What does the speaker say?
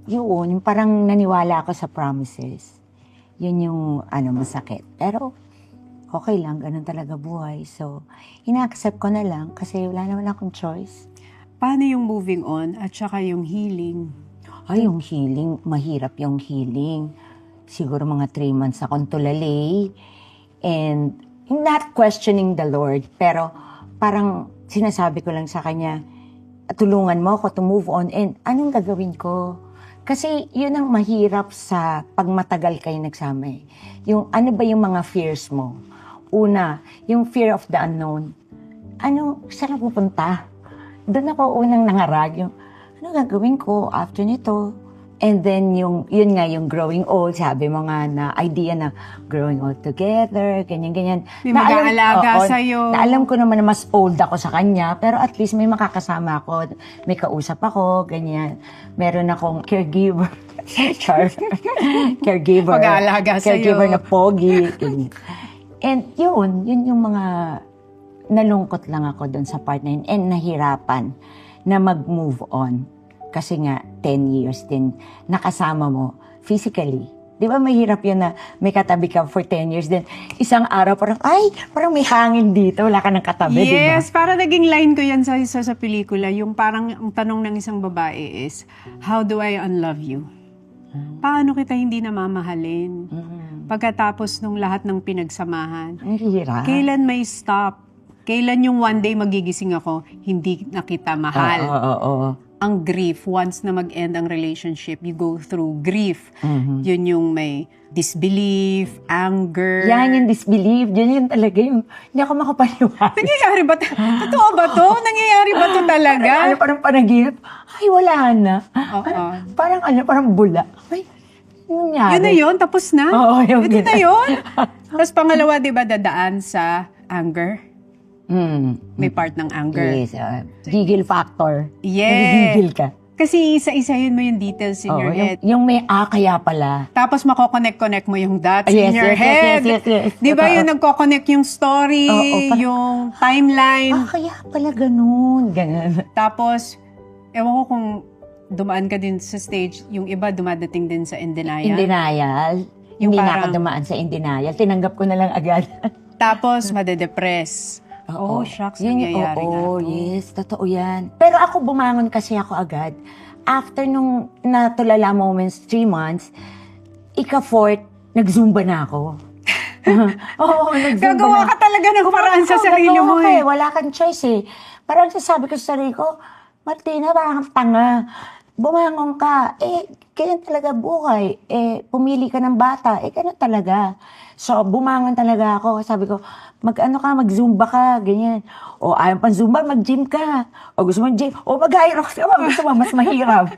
yun, yung parang naniwala ako sa promises. Yun yung masakit. Pero okay lang, ganun talaga buhay. So, ina-accept ko na lang kasi wala naman akong choice. Paano yung moving on at saka yung healing? Ay, yung healing, mahirap yung healing. Siguro mga 3 months akong tulalay. And not questioning the Lord, pero parang sinasabi ko lang sa Kanya, tulungan mo ako to move on. And anong gagawin ko? Kasi yun ang mahirap sa pagmatagal kayo nagsama eh. Yung ano ba yung mga fears mo? Una, yung fear of the unknown. Saan ako pupunta? Doon ako unang nangarag, yung ano gagawin ko after nito? And then yun nga, yung growing old, sabi mo nga na idea na growing old together, ganyan-ganyan. May mag-aalaga sa'yo. Na alam ko naman na mas old ako sa kanya, pero at least may makakasama ako, may kausap ako, ganyan. Meron akong caregiver. Caregiver. Mag-aalaga sa'yo. Caregiver na pogi. Ganyan. And yun yung mga nalungkot lang ako doon sa part na yun and nahirapan na mag-move on. Kasi nga, 10 years din nakasama mo physically. Di ba mahirap yun na may katabi ka for 10 years, then isang araw parang may hangin dito, wala ka ng katabi, di ba? Yes, parang naging line ko yan sa pelikula. Yung parang ang tanong ng isang babae is, how do I unlove you? Paano kita hindi namamahalin? Pagkatapos nung lahat ng pinagsamahan. Ang hirap. Kailan may stop? Kailan yung one day magigising ako, hindi na kita mahal? Oo. Ang grief, once na mag-end ang relationship, you go through grief. Yun yung may disbelief, anger. Yan yung disbelief, yun talaga yung, hindi ako makapaniwala. Nangyayari ba? Totoo ba to? Nangyayari ba to talaga? Parang panaginip, ay wala na. Oo. Parang bula. Ay, nangyari. Yun na yun, tapos na? Oo, yung Ito na yun? Tapos pangalawa, di ba, dadaan sa anger? May part ng anger. Yes, gigil factor. Yes. Nagigigil ka. Kasi isa-isahin mo yung details in your head. Yung may kaya pala. Tapos mako-connect mo yung dots Yes, in your yes, head. yes. Di ba Totoo. yung nagko-connect yung story, yung timeline. Kaya pala ganun. Ganun. Tapos, ewan ko kung dumaan ka din sa stage, yung iba dumadating din sa in denial. In denial. Yung Hindi na parang- ako dumaan sa in denial. Tinanggap ko na lang agad. Tapos, madedepress. Oh, shucks, nangyayari nga to. Yes, totoo yan. Pero ako bumangon kasi ako agad. After nung natulala moments, 3 months, ika-4th, nag-zumba na ako. Nag-zumba Gagawa ka talaga ng paraan sa sarili mo eh. Wala kang choice eh. Parang sasabi ko sa sarili ko, Martina, parang kang tanga. Bumangon ka. Ganyan talaga buhay. Pumili ka ng bata. Ganyan talaga. So, bumangon talaga ako. Sabi ko, mag-zumba ka, ganyan. O, ayaw pang zumba, mag-gym ka. O, gusto mo gym. O, mag-aerox ka, gusto mo, mas mahirap.